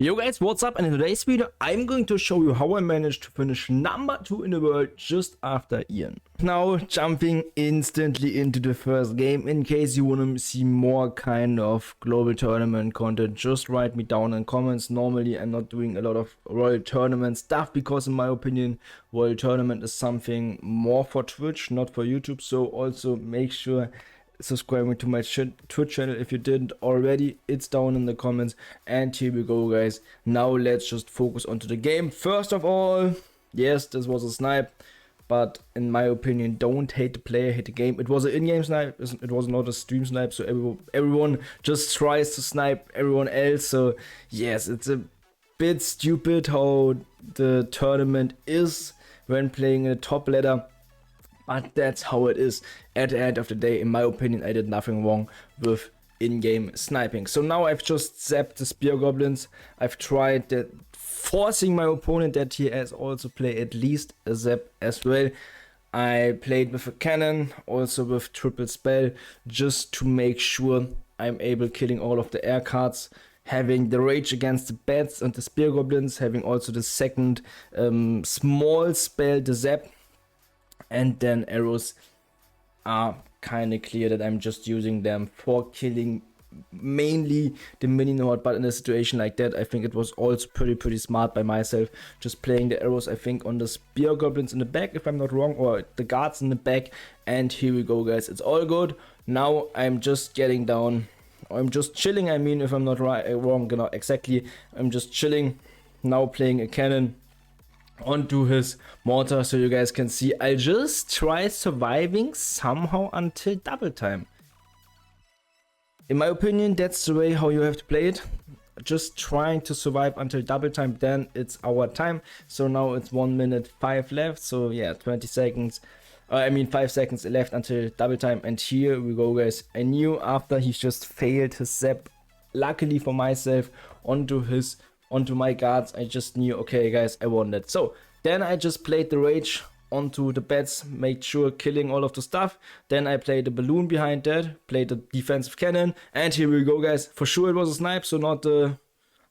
Yo guys, what's up? And in today's video, I'm going to show you how I managed to finish number 2 in the world just after Ian. Now, jumping instantly into the first game. In case you want to see more kind of global tournament content, just write me down in comments. Normally, I'm not doing a lot of Royal Tournament stuff because in my opinion, Royal Tournament is something more for Twitch, not for YouTube. So also make sure subscribing to my Twitch channel if you didn't already. It's down in the comments. And here we go, guys. Now let's just focus onto the game. First of all, yes, this was a snipe, but in my opinion, don't hate the player, hate the game. It was an in-game snipe, it was not a stream snipe, so everyone just tries to snipe everyone else. So yes, it's a bit stupid how the tournament is when playing in a top ladder. But that's how it is at the end of the day. In my opinion, I did nothing wrong with in-game sniping. So now I've just zapped the spear goblins. I've tried that, forcing my opponent that he has also played at least a zap as well. I played with a cannon, also with triple spell, just to make sure I'm able killing all of the air cards. Having the rage against the bats and the spear goblins, having also the second small spell, the zap. And then arrows are kind of clear that I'm just using them for killing mainly the mini node, but in a situation like that, I think it was also pretty smart by myself, just playing the arrows, I think, on the spear goblins in the back, if I'm not wrong, or the guards in the back. And here we go, guys, it's all good. Now I'm just getting down, or I'm just chilling, I mean, if I'm not wrong, exactly, I'm just chilling, now playing a cannon onto his mortar, so you guys can see I just try surviving somehow until double time. In my opinion, that's the way how you have to play it. Just trying to survive until double time, then it's our time. So now it's 1 minute 5 left, so yeah, 20 seconds, 5 seconds left until double time. And here we go, guys. I knew after he just failed his zap, luckily for myself, onto my guards, I just knew, okay guys, I won that. So then I just played the rage onto the bats, made sure killing all of the stuff. Then I played the balloon behind that, played the defensive cannon, and here we go, guys. For sure it was a snipe, so not the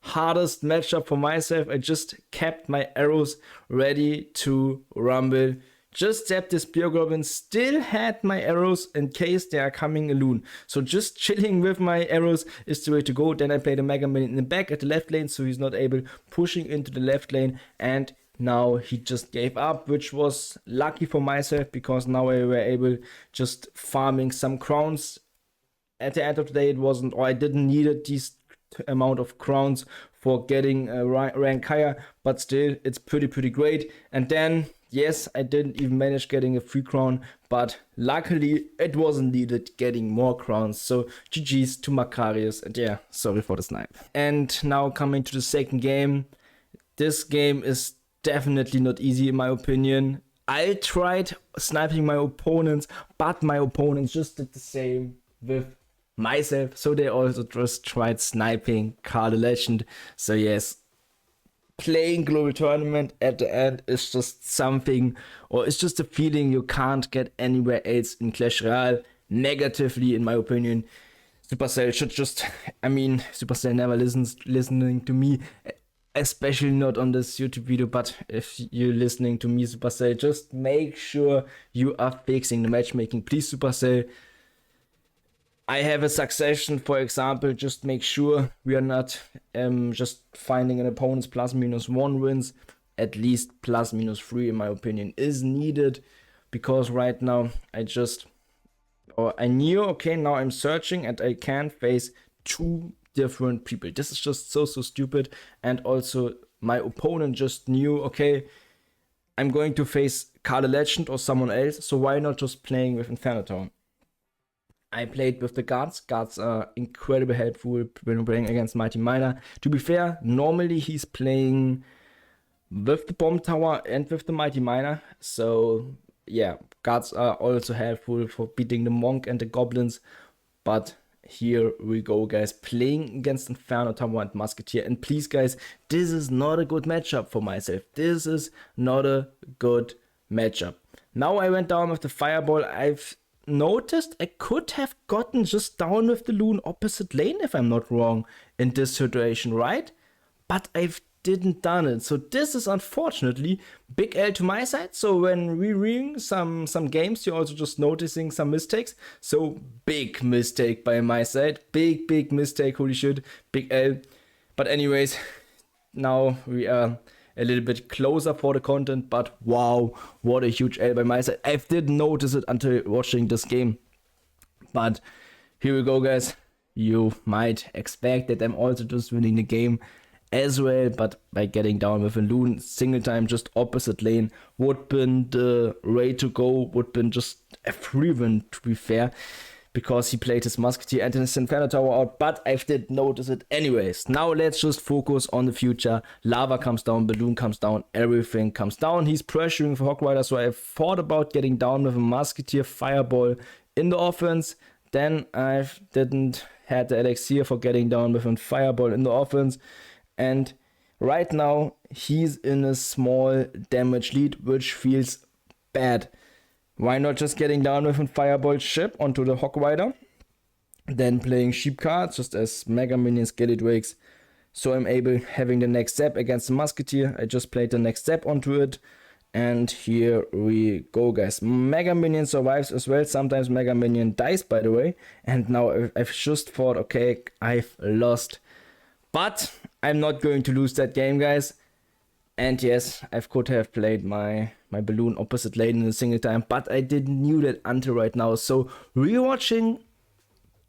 hardest matchup for myself. I just kept my arrows ready to rumble. Just zapped the spear goblin, still had my arrows in case they are coming alone. So just chilling with my arrows is the way to go. Then I played a Mega Man in the back at the left lane, so he's not able pushing into the left lane. And now he just gave up, which was lucky for myself, because now I were able just farming some crowns. At the end of the day, it wasn't, or I didn't need it, these amount of crowns for getting a rank higher, but still it's pretty great. And then yes, I didn't even manage getting a free crown, but luckily it wasn't needed getting more crowns. So GG's to Macarius, and yeah, sorry for the snipe. And now coming to the second game. This game is definitely not easy in my opinion. I tried sniping my opponents, but my opponents just did the same with myself. So they also just tried sniping CarlTheLegend. So yes, playing global tournament at the end is just something, or it's just a feeling you can't get anywhere else in Clash Royale. Negatively, in my opinion, Supercell should just, Supercell never listening to me, especially not on this YouTube video. But if you're listening to me, Supercell, just make sure you are fixing the matchmaking, please, Supercell. I have a succession, for example, just make sure we are not just finding an opponent's +-1 wins. At least +-3, in my opinion, is needed, because right now I knew, okay, now I'm searching and I can't face 2 different people. This is just so stupid. And also my opponent just knew, okay, I'm going to face CarlTheLegend or someone else, so why not just playing with Inferno Town? I played with the guards. Guards are incredibly helpful when playing against Mighty Miner. To be fair, normally he's playing with the bomb tower and with the Mighty Miner. So yeah, guards are also helpful for beating the monk and the goblins. But here we go, guys, playing against Inferno Tower and Musketeer. And please, guys, this is not a good matchup for myself. This is not a good matchup. Now I went down with the fireball. I've noticed I could have gotten just down with the loon opposite lane, if I'm not wrong, in this situation, right? but I didn't done it. So this is unfortunately big L to my side. So when reviewing some games, you're also just noticing some mistakes. So big mistake by my side, big mistake, holy shit, big L. But anyways, now we are a little bit closer for the content, but wow, what a huge L by my side. I didn't notice it until watching this game. But here we go, guys. You might expect that I'm also just winning the game as well, but by getting down with a loon single time, just opposite lane would been the way to go, would been just a free win, to be fair, because he played his musketeer and his inferno tower out, but I did notice it anyways. Now let's just focus on the future. Lava comes down, balloon comes down, everything comes down. He's pressuring for Hog Rider, so I thought about getting down with a musketeer fireball in the offense. Then I didn't had the elixir for getting down with a fireball in the offense. And right now he's in a small damage lead, which feels bad. Why not just getting down with a fireball ship onto the Hog Rider? Then playing sheep cards just as mega minions, Skeleton, so I'm able having the next zap against the musketeer. I just played the next zap onto it. And here we go, guys. Mega Minion survives as well. Sometimes Mega Minion dies, by the way. And now I've just thought, okay, I've lost. But I'm not going to lose that game, guys. And yes, I could have played my balloon opposite lane in a single time, but I didn't knew that until right now. So rewatching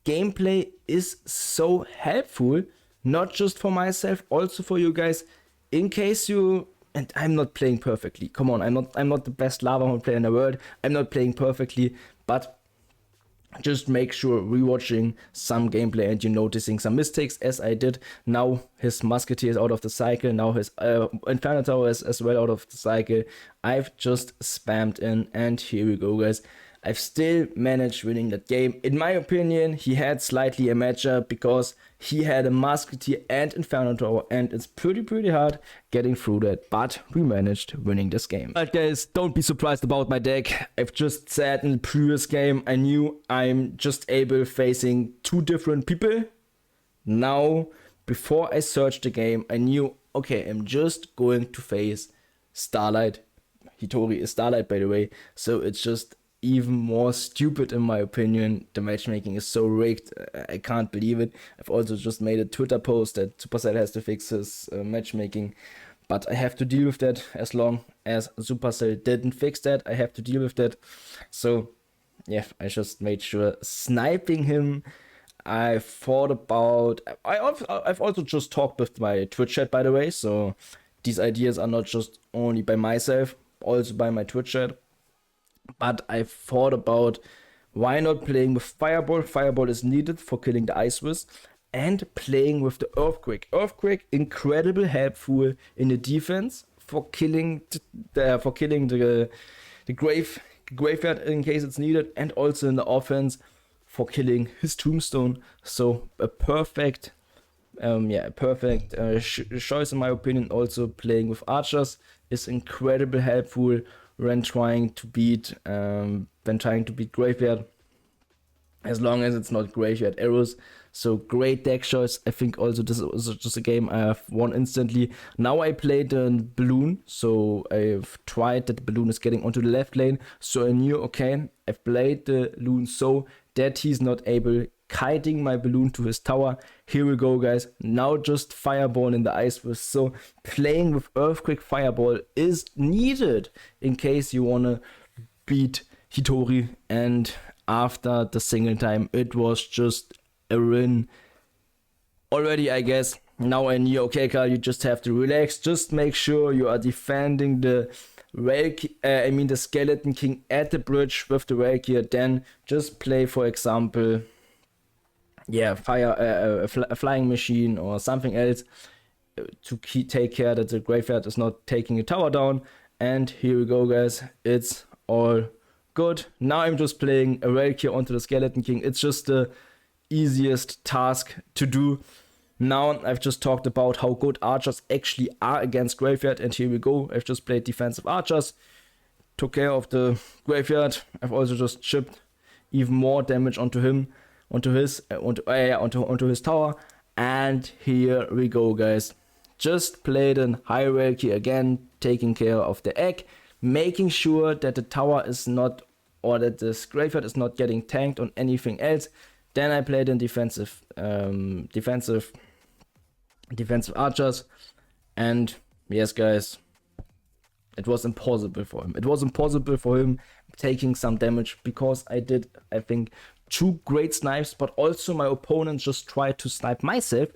gameplay is so helpful, not just for myself, also for you guys, in case you... And I'm not playing perfectly. Come on, I'm not the best Lavaloon player in the world. I'm not playing perfectly, but just make sure rewatching some gameplay and you're noticing some mistakes, as I did. Now his musketeer is out of the cycle. Now his inferno tower is as well out of the cycle. I've just spammed in, and here we go, guys. I've still managed winning that game. In my opinion, he had slightly a matchup because he had a musketeer and inferno tower, and it's pretty hard getting through that, but we managed winning this game. But guys, don't be surprised about my deck. I've just said in the previous game, I knew I'm just able facing two different people. Now, before I searched the game, I knew, okay, I'm just going to face Starlight. Hitori is Starlight, by the way, so it's just even more stupid in my opinion. The matchmaking is so rigged, I can't believe it. I've also just made a Twitter post that Supercell has to fix his matchmaking, but I have to deal with that. As long as Supercell didn't fix that, I have to deal with that. So yeah, I just made sure sniping him. I thought about... I've also just talked with my Twitch chat, by the way, so these ideas are not just only by myself, also by my Twitch chat. But I thought about why not playing with Fireball. Fireball is needed for killing the Ice Wisp, and playing with the Earthquake. Earthquake incredibly helpful in the defense for killing the graveyard in case it's needed, and also in the offense for killing his tombstone. So a perfect choice in my opinion. Also playing with archers is incredibly helpful when trying to beat graveyard, as long as it's not graveyard arrows. So great deck choice. I think also this is just a game I have won instantly. Now I played the balloon, so I've tried that the balloon is getting onto the left lane, so I knew, okay, I've played the balloon so that he's not able kiting my balloon to his tower. Here we go, guys. Now just fireball in the Ice Wisp. So playing with Earthquake Fireball is needed in case you wanna beat Hitori. And after the single time, it was just a win already, I guess. Now I knew, okay, Carl, you just have to relax. Just make sure you are defending the the Skeleton King at the bridge with the Valkyrie. Then just play, for example, a flying machine or something else to take care that the graveyard is not taking a tower down. And here we go, guys. It's all good. Now I'm just playing a Valkyrie onto the Skeleton King. It's just the easiest task to do. Now I've just talked about how good archers actually are against graveyard, and here we go. I've just played defensive archers, took care of the graveyard. I've also just chipped even more damage onto him, onto his tower. And here we go, guys. just played in hierarchy again, taking care of the egg, making sure that the tower is not, or that this graveyard is not getting tanked on anything else. Then I played in defensive archers, and yes guys, it was impossible for him. It was impossible for him taking some damage, because I did, I think, 2 great snipes, but also my opponent just tried to snipe myself.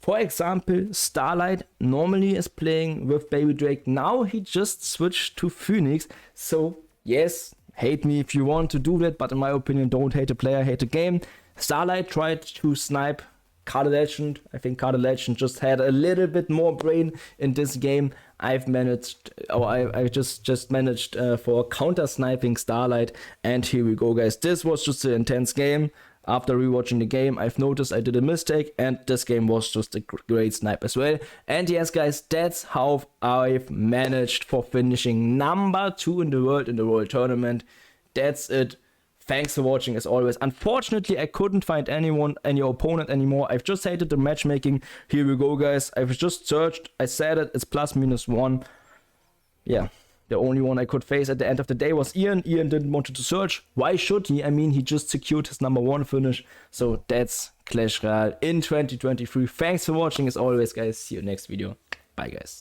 For example, Starlight normally is playing with Baby Drake. Now he just switched to Phoenix. So yes, hate me if you want to do that, but in my opinion, don't hate the player, hate the game. Starlight tried to snipe CarlTheLegend. I think CarlTheLegend just had a little bit more brain in this game. I've managed, or I just managed for counter sniping Starlight, and here we go guys. This was just an intense game. After rewatching the game, I've noticed I did a mistake, and this game was just a great snipe as well. And yes guys, that's how I've managed for finishing number 2 in the world tournament. That's it. Thanks for watching as always. Unfortunately, I couldn't find any opponent anymore. I've just hated the matchmaking. Here we go guys. I've just searched. I said it. It's +/-1. Yeah. The only one I could face at the end of the day was Ian. Ian didn't want to search. Why should he? I mean, he just secured his number 1 finish. So that's Clash Royale in 2023. Thanks for watching as always, guys. See you next video. Bye, guys.